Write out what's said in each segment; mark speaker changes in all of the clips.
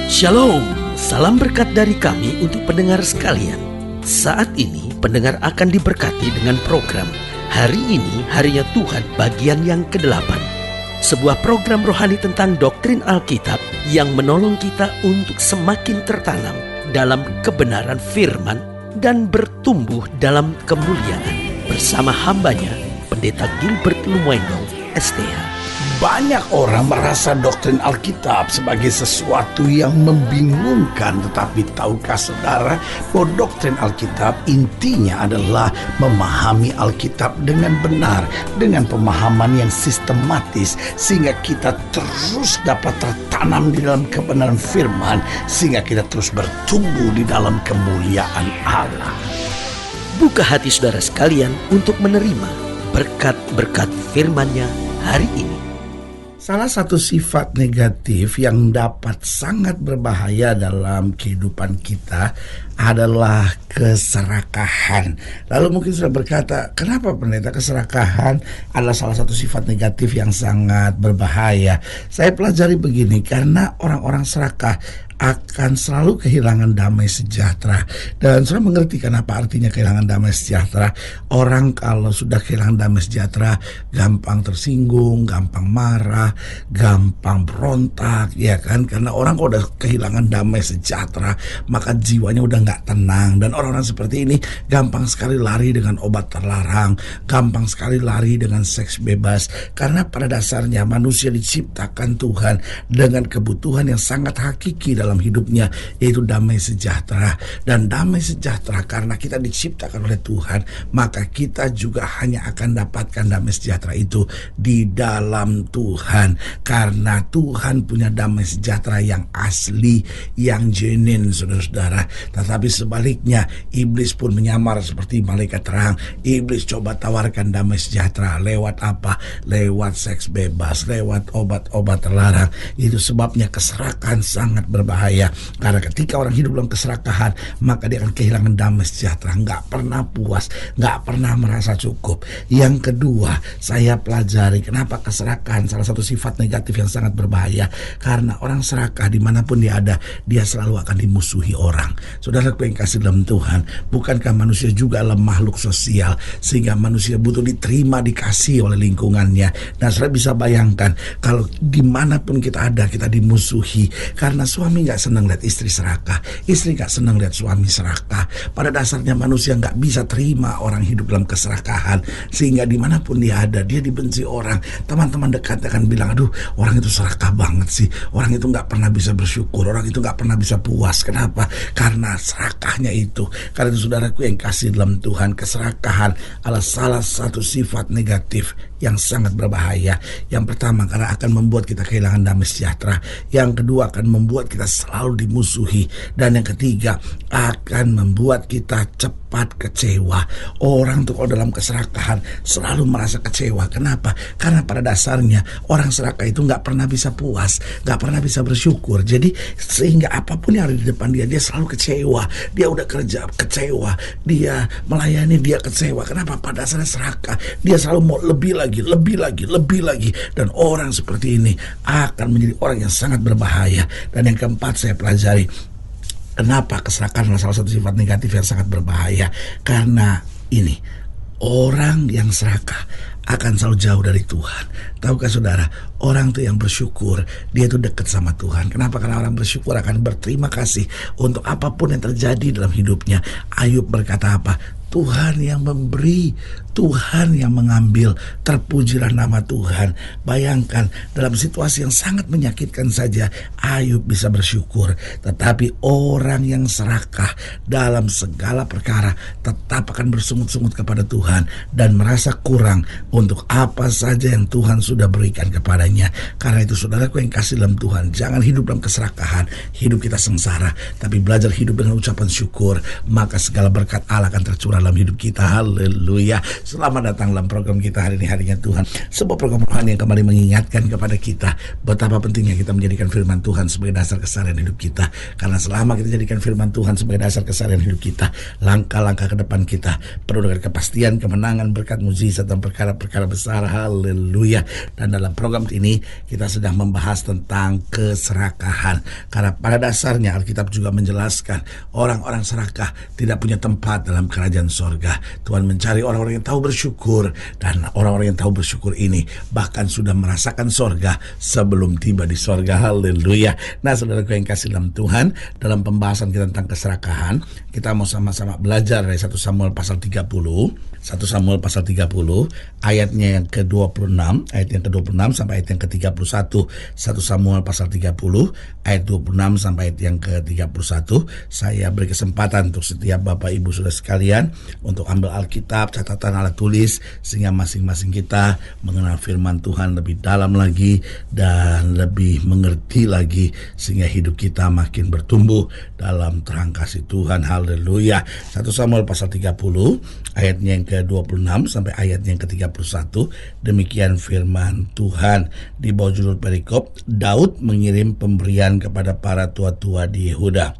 Speaker 1: Shalom, salam berkat dari kami untuk pendengar sekalian. Saat ini pendengar akan diberkati dengan program Hari Ini Harinya Tuhan bagian yang ke-8. Sebuah program rohani tentang doktrin Alkitab yang menolong kita untuk semakin tertanam dalam kebenaran firman dan bertumbuh dalam kemuliaan. Bersama hambanya, Pendeta Gilbert Lumwendong, STH.
Speaker 2: Banyak orang merasa doktrin Alkitab sebagai sesuatu yang membingungkan. Tetapi tahukah saudara bahwa doktrin Alkitab intinya adalah memahami Alkitab dengan benar, dengan pemahaman yang sistematis, sehingga kita terus dapat tertanam di dalam kebenaran firman, sehingga kita terus bertumbuh di dalam kemuliaan Allah.
Speaker 1: Buka hati saudara sekalian untuk menerima berkat-berkat firman-Nya hari ini.
Speaker 2: Salah satu sifat negatif yang dapat sangat berbahaya dalam kehidupan kita adalah keserakahan. Lalu mungkin sudah berkata, kenapa pendeta keserakahan adalah salah satu sifat negatif yang sangat berbahaya? Saya pelajari begini, karena orang-orang serakah akan selalu kehilangan damai sejahtera. Dan saya mengerti kenapa artinya kehilangan damai sejahtera. Orang kalau sudah kehilangan damai sejahtera gampang tersinggung, gampang marah, gampang berontak, ya kan? Karena orang kalau udah kehilangan damai sejahtera, maka jiwanya udah nggak tenang. Dan orang-orang seperti ini gampang sekali lari dengan obat terlarang, gampang sekali lari dengan seks bebas. Karena pada dasarnya manusia diciptakan Tuhan dengan kebutuhan yang sangat hakiki dalam hidupnya, yaitu damai sejahtera. Dan damai sejahtera karena kita diciptakan oleh Tuhan, maka kita juga hanya akan dapatkan damai sejahtera itu di dalam Tuhan. Karena Tuhan punya damai sejahtera yang asli, yang genuine, saudara-saudara. Tetapi sebaliknya, iblis pun menyamar seperti malaikat terang. Iblis coba tawarkan damai sejahtera lewat apa? Lewat seks bebas, lewat obat-obat terlarang. Itu sebabnya keserakahan sangat berbahaya. Karena ketika orang hidup dalam keserakahan, maka dia akan kehilangan damai sejahtera, nggak pernah puas, nggak pernah merasa cukup. Yang kedua, saya pelajari kenapa keserakahan salah satu sifat negatif yang sangat berbahaya. Karena orang serakah dimanapun dia ada, dia selalu akan dimusuhi orang. Saudara yang kasih dalam Tuhan, bukankah manusia juga adalah makhluk sosial, sehingga manusia butuh diterima, dikasih oleh lingkungannya. Nah, saudara bisa bayangkan kalau dimanapun kita ada, kita dimusuhi. Karena suami nggak senang lihat istri serakah, istri nggak senang lihat suami serakah. Pada dasarnya manusia nggak bisa terima orang hidup dalam keserakahan, sehingga dimanapun dia ada, dia dibenci orang. Teman-teman dekat akan bilang, aduh, orang itu serakah banget sih, orang itu nggak pernah bisa bersyukur, orang itu nggak pernah bisa puas. Kenapa? Karena serakahnya itu. Karena itu saudaraku yang kasih dalam Tuhan, keserakahan adalah salah satu sifat negatif yang sangat berbahaya. Yang pertama, karena akan membuat kita kehilangan damai sejahtera. Yang kedua, akan membuat kita selalu dimusuhi. Dan yang ketiga, akan membuat kita cepat kecewa. Orang tuh kalau dalam keserakahan selalu merasa kecewa. Kenapa? Karena pada dasarnya orang serakah itu nggak pernah bisa puas, nggak pernah bisa bersyukur. Jadi sehingga apapun yang ada di depan dia, dia selalu kecewa. Dia udah kerja kecewa, dia melayani dia kecewa. Kenapa? Pada dasarnya serakah, dia selalu mau lebih lagi. Dan orang seperti ini akan menjadi orang yang sangat berbahaya. Dan yang keempat, saya pelajari kenapa keserakahan adalah salah satu sifat negatif yang sangat berbahaya. Karena ini, orang yang serakah akan selalu jauh dari Tuhan. Tahukah saudara, orang tuh yang bersyukur, dia tuh dekat sama Tuhan. Kenapa? Karena orang bersyukur akan berterima kasih untuk apapun yang terjadi dalam hidupnya. Ayub berkata apa? Tuhan yang memberi, Tuhan yang mengambil, terpujilah nama Tuhan. Bayangkan, dalam situasi yang sangat menyakitkan saja, Ayub bisa bersyukur. Tetapi orang yang serakah dalam segala perkara tetap akan bersungut-sungut kepada Tuhan dan merasa kurang untuk apa saja yang Tuhan sudah berikan kepadanya. Karena itu saudaraku yang kasih dalam Tuhan, jangan hidup dalam keserakahan, hidup kita sengsara, tapi belajar hidup dengan ucapan syukur, maka segala berkat Allah akan tercurah dalam hidup kita. Haleluya. Selamat datang dalam program kita hari ini, harinya Tuhan. Sebuah program rohani yang kembali mengingatkan kepada kita betapa pentingnya kita menjadikan firman Tuhan sebagai dasar keseharian hidup kita. Karena selama kita jadikan firman Tuhan sebagai dasar keseharian hidup kita, langkah-langkah ke depan kita penuh dengan kepastian, kemenangan, berkat, mukjizat dan perkara-perkara besar. Haleluya. Dan dalam program ini kita sedang membahas tentang keserakahan. Karena pada dasarnya Alkitab juga menjelaskan orang-orang serakah tidak punya tempat dalam kerajaan sorga. Tuhan mencari orang-orang yang tahu bersyukur, dan orang-orang yang tahu bersyukur ini bahkan sudah merasakan sorga sebelum tiba di sorga. Haleluya. Nah, saudaraku yang kasih dalam Tuhan, dalam pembahasan kita tentang keserakahan, kita mau sama-sama belajar dari 1 Samuel pasal 30. 1 Samuel pasal 30 ayatnya yang ke-26, ayat yang ke-26 sampai ayat yang ke-31. 1 Samuel pasal 30 ayat 26 sampai ayat yang ke-31. Saya beri kesempatan untuk setiap Bapak Ibu Saudara sekalian untuk ambil Alkitab, catatan alat tulis, sehingga masing-masing kita mengenal firman Tuhan lebih dalam lagi dan lebih mengerti lagi, sehingga hidup kita makin bertumbuh dalam terang kasih Tuhan. Haleluya. 1 Samuel pasal 30 ayatnya yang ke-26 sampai ayatnya yang ke-31. Demikian firman Tuhan di bawah judul perikop, Daud mengirim pemberian kepada para tua-tua di Yehuda.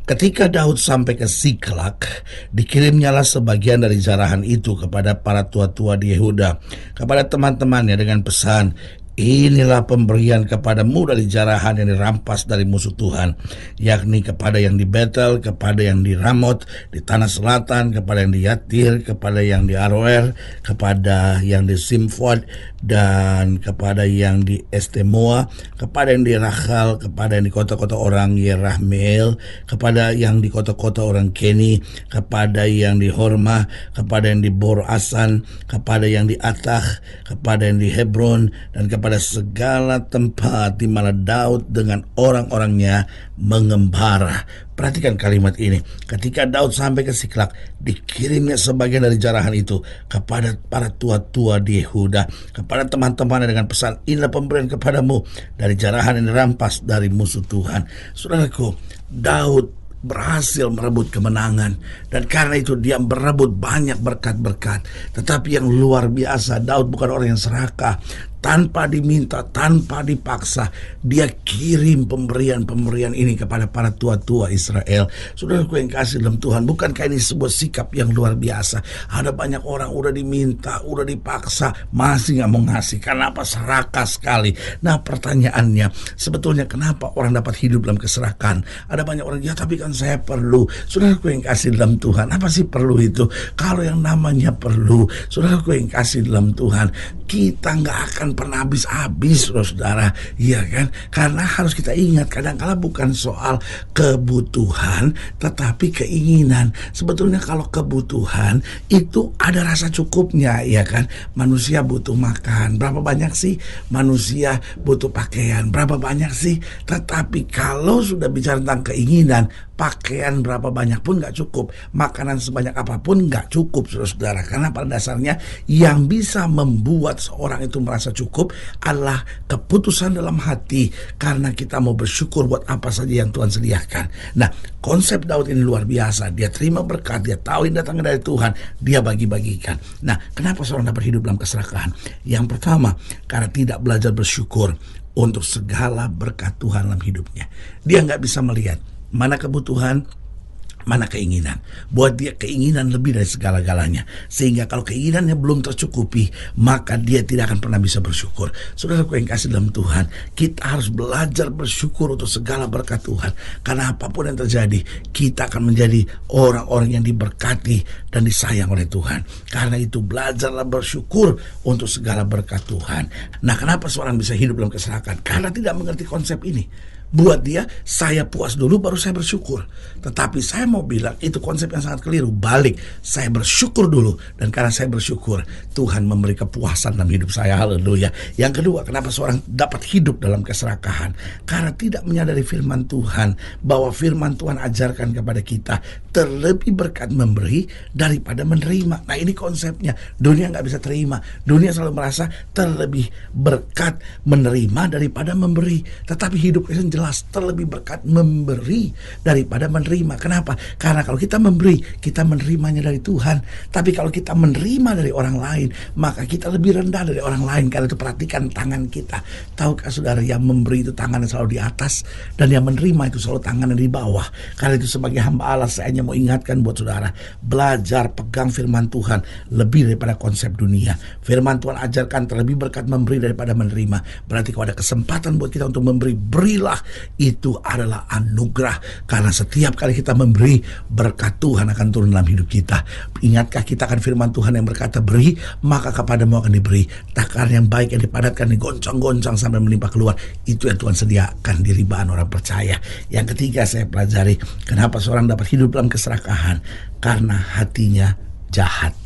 Speaker 2: Ketika Daud sampai ke Siklak, dikirimnyalah sebagian dari jarahan itu kepada para tua-tua di Yehuda, kepada teman-temannya dengan pesan, inilah pemberian kepadamu dari jarahan yang dirampas dari musuh Tuhan, yakni kepada yang di Betel, kepada yang di Ramot, di tanah selatan, kepada yang di Yatir, kepada yang di Aroer, kepada yang di Simfod, dan kepada yang di Estemoa, kepada yang di Rachal, kepada yang di kota-kota orang Yerahmeel, kepada yang di kota-kota orang Keni, kepada yang di Horma, kepada yang di Bor Asan, kepada yang di Atah, kepada yang di Hebron, dan kepada segala tempat di mana Daud dengan orang-orangnya mengembara. Perhatikan kalimat ini. Ketika Daud sampai ke Siklak, dikirimnya sebagian dari jarahan itu kepada para tua-tua di Yehuda, kepada teman-temannya dengan pesan, inilah pemberian kepadamu dari jarahan yang dirampas dari musuh Tuhan. Saudaraku, Daud berhasil merebut kemenangan, dan karena itu dia merebut banyak berkat-berkat. Tetapi yang luar biasa, Daud bukan orang yang serakah. Tanpa diminta, tanpa dipaksa, dia kirim pemberian-pemberian ini kepada para tua-tua Israel. Saudaraku yang kasih dalam Tuhan, bukankah ini sebuah sikap yang luar biasa? Ada banyak orang udah diminta, udah dipaksa, masih gak mau ngasih. Kenapa? Serakah sekali. Nah, pertanyaannya, sebetulnya kenapa orang dapat hidup dalam keserakahan? Ada banyak orang, ya tapi kan saya perlu. Saudaraku yang kasih dalam Tuhan, apa sih perlu itu? Kalau yang namanya perlu, saudaraku yang kasih dalam Tuhan, kita gak akan pernah habis-habis, saudara, iya kan? Karena harus kita ingat, kadang-kala bukan soal kebutuhan, tetapi keinginan. Sebetulnya kalau kebutuhan itu ada rasa cukupnya, iya kan? Manusia butuh makan, berapa banyak sih? Manusia butuh pakaian, berapa banyak sih? Tetapi kalau sudah bicara tentang keinginan, pakaian berapa banyak pun gak cukup, makanan sebanyak apapun gak cukup, saudara. Karena pada dasarnya yang bisa membuat seorang itu merasa cukup adalah keputusan dalam hati, karena kita mau bersyukur buat apa saja yang Tuhan sediakan. Nah, konsep Daud ini luar biasa. Dia terima berkat, dia tahu ini datangnya dari Tuhan, dia bagi-bagikan. Nah, kenapa seorang dapat hidup dalam keserakahan? Yang pertama, karena tidak belajar bersyukur untuk segala berkat Tuhan dalam hidupnya. Dia gak bisa melihat mana kebutuhan, mana keinginan. Buat dia keinginan lebih dari segala-galanya. Sehingga kalau keinginannya belum tercukupi, maka dia tidak akan pernah bisa bersyukur. Saudaraku yang kasih dalam Tuhan, kita harus belajar bersyukur untuk segala berkat Tuhan. Karena apapun yang terjadi, kita akan menjadi orang-orang yang diberkati dan disayang oleh Tuhan. Karena itu belajarlah bersyukur untuk segala berkat Tuhan. Nah, kenapa seorang bisa hidup dalam keserakahan? Karena tidak mengerti konsep ini. Buat dia, saya puas dulu baru saya bersyukur. Tetapi saya mau bilang itu konsep yang sangat keliru. Balik, saya bersyukur dulu, dan karena saya bersyukur, Tuhan memberi kepuasan dalam hidup saya. Haleluya. Yang kedua, kenapa seorang dapat hidup dalam keserakahan? Karena tidak menyadari firman Tuhan, bahwa firman Tuhan ajarkan kepada kita, terlebih berkat memberi daripada menerima. Nah, ini konsepnya. Dunia gak bisa terima. Dunia selalu merasa terlebih berkat menerima daripada memberi. Tetapi hidup Kristen jelas terlebih berkat memberi daripada menerima. Kenapa? Karena kalau kita memberi, kita menerimanya dari Tuhan. Tapi kalau kita menerima dari orang lain, maka kita lebih rendah dari orang lain. Karena itu perhatikan tangan kita. Tahukah saudara, yang memberi itu tangannya selalu di atas, dan yang menerima itu selalu tangannya di bawah. Karena itu sebagai hamba Allah, saya hanya mau ingatkan buat saudara, belajar pegang firman Tuhan lebih daripada konsep dunia. Firman Tuhan ajarkan terlebih berkat memberi daripada menerima. Berarti kalau ada kesempatan buat kita untuk memberi, berilah. Itu adalah anugerah. Karena setiap kali kita memberi, berkat Tuhan akan turun dalam hidup kita. Ingatkah kita kan firman Tuhan yang berkata, beri maka kepadamu akan diberi, takaran yang baik yang dipadatkan digoncang-goncang sampai melimpah keluar. Itu yang Tuhan sediakan di ribaan orang percaya. Yang ketiga, saya pelajari kenapa seorang dapat hidup dalam keserakahan, karena hatinya jahat.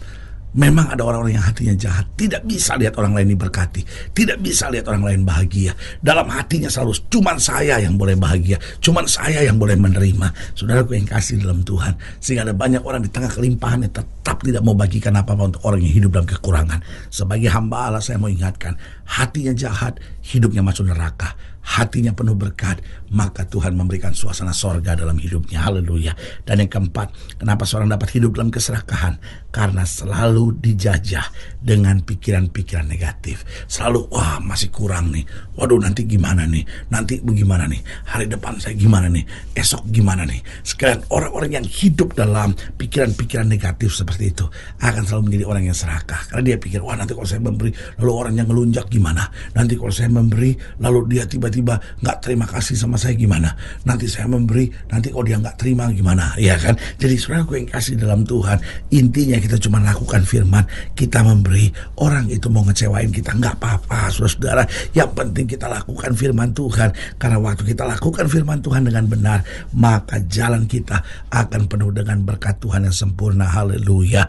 Speaker 2: Memang ada orang-orang yang hatinya jahat, tidak bisa lihat orang lain diberkati, tidak bisa lihat orang lain bahagia. Dalam hatinya selalu cuman saya yang boleh bahagia, cuman saya yang boleh menerima. Saudaraku yang kasih dalam Tuhan, sehingga ada banyak orang di tengah kelimpahan yang tetap tidak mau bagikan apa-apa untuk orang yang hidup dalam kekurangan. Sebagai hamba Allah, saya mau ingatkan, hatinya jahat, hidupnya masuk neraka. Hatinya penuh berkat, maka Tuhan memberikan suasana sorga dalam hidupnya. Haleluya. Dan yang keempat, kenapa seorang dapat hidup dalam keserakahan? Karena selalu dijajah dengan pikiran-pikiran negatif. Selalu, wah masih kurang nih, waduh nanti gimana nih, nanti bagaimana nih, hari depan saya gimana nih, esok gimana nih. Sekalian orang-orang yang hidup dalam pikiran-pikiran negatif seperti itu akan selalu menjadi orang yang serakah. Karena dia pikir, wah nanti kalau saya memberi lalu orang yang ngelunjak gimana, nanti kalau saya memberi lalu dia tiba-tiba nggak terima kasih sama saya gimana, nanti saya memberi nanti kalau dia nggak terima gimana, ya kan? Jadi saudaraku yang kasih dalam Tuhan, intinya kita cuma lakukan firman, kita memberi. Orang itu mau ngecewain kita nggak apa-apa, saudara-saudara. Yang penting kita lakukan firman Tuhan, karena waktu kita lakukan firman Tuhan dengan benar, maka jalan kita akan penuh dengan berkat Tuhan yang sempurna. Haleluya.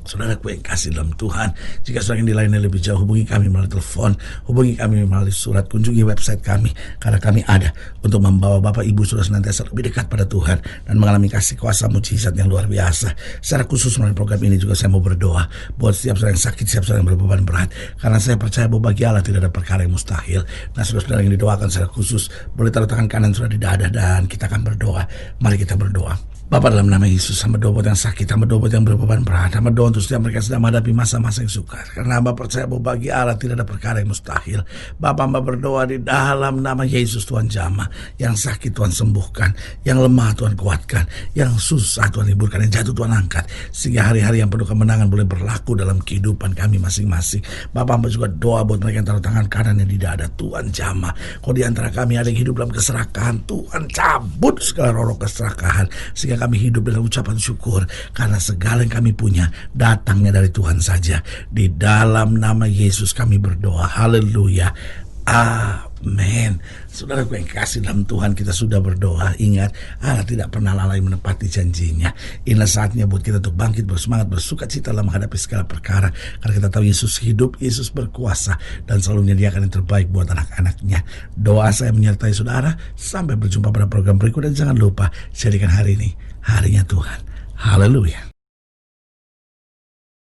Speaker 2: Saudaraku yang kasih dalam Tuhan, jika saudara yang dilayani lebih jauh, hubungi kami melalui telepon, hubungi kami melalui surat, kunjungi website kami, karena kami ada untuk membawa Bapak Ibu Saudara senantiasa lebih dekat pada Tuhan dan mengalami kasih kuasa mujizat yang luar biasa. Secara khusus melalui program ini juga saya mau berdoa buat setiap saudara yang sakit, setiap saudara yang berbeban berat, karena saya percaya bahwa bagi Allah tidak ada perkara yang mustahil. Nah, saudara-saudara yang didoakan secara khusus, boleh taruh tangan kanan saudara di dada dan kita akan berdoa. Mari kita berdoa. Bapa, dalam nama Yesus, hamba doa buat yang sakit, hamba doa buat yang berbeban berat, hamba doa untuk setiap mereka sedang menghadapi masa-masa yang sukar. Karena hamba percaya bahwa bagi Allah tidak ada perkara yang mustahil. Bapa, hamba berdoa di dalam nama Yesus, Tuhan jamah. Yang sakit Tuhan sembuhkan, yang lemah Tuhan kuatkan, yang susah Tuhan hiburkan, yang jatuh Tuhan angkat. Sehingga hari-hari yang penuh kemenangan boleh berlaku dalam kehidupan kami masing-masing. Bapa, hamba juga doa buat mereka yang taruh tangan kanan yang di dada, Tuhan jamah. Kalau di antara kami ada yang hidup dalam keserakahan, Tuhan cabut segala roh keserakahan, sehingga kami hidup dengan ucapan syukur, karena segala yang kami punya datangnya dari Tuhan saja. Di dalam nama Yesus kami berdoa. Haleluya. Amin. Saudaraku yang kasih dalam Tuhan, kita sudah berdoa. Ingat, Allah tidak pernah lalai menepati janjinya. Inilah saatnya buat kita untuk bangkit, bersemangat, bersuka cita dalam menghadapi segala perkara. Karena kita tahu Yesus hidup, Yesus berkuasa, dan selalu menyediakan yang terbaik buat anak-anaknya. Doa saya menyertai saudara. Sampai berjumpa pada program berikut, dan jangan lupa jadikan hari ini harinya Tuhan. Haleluya.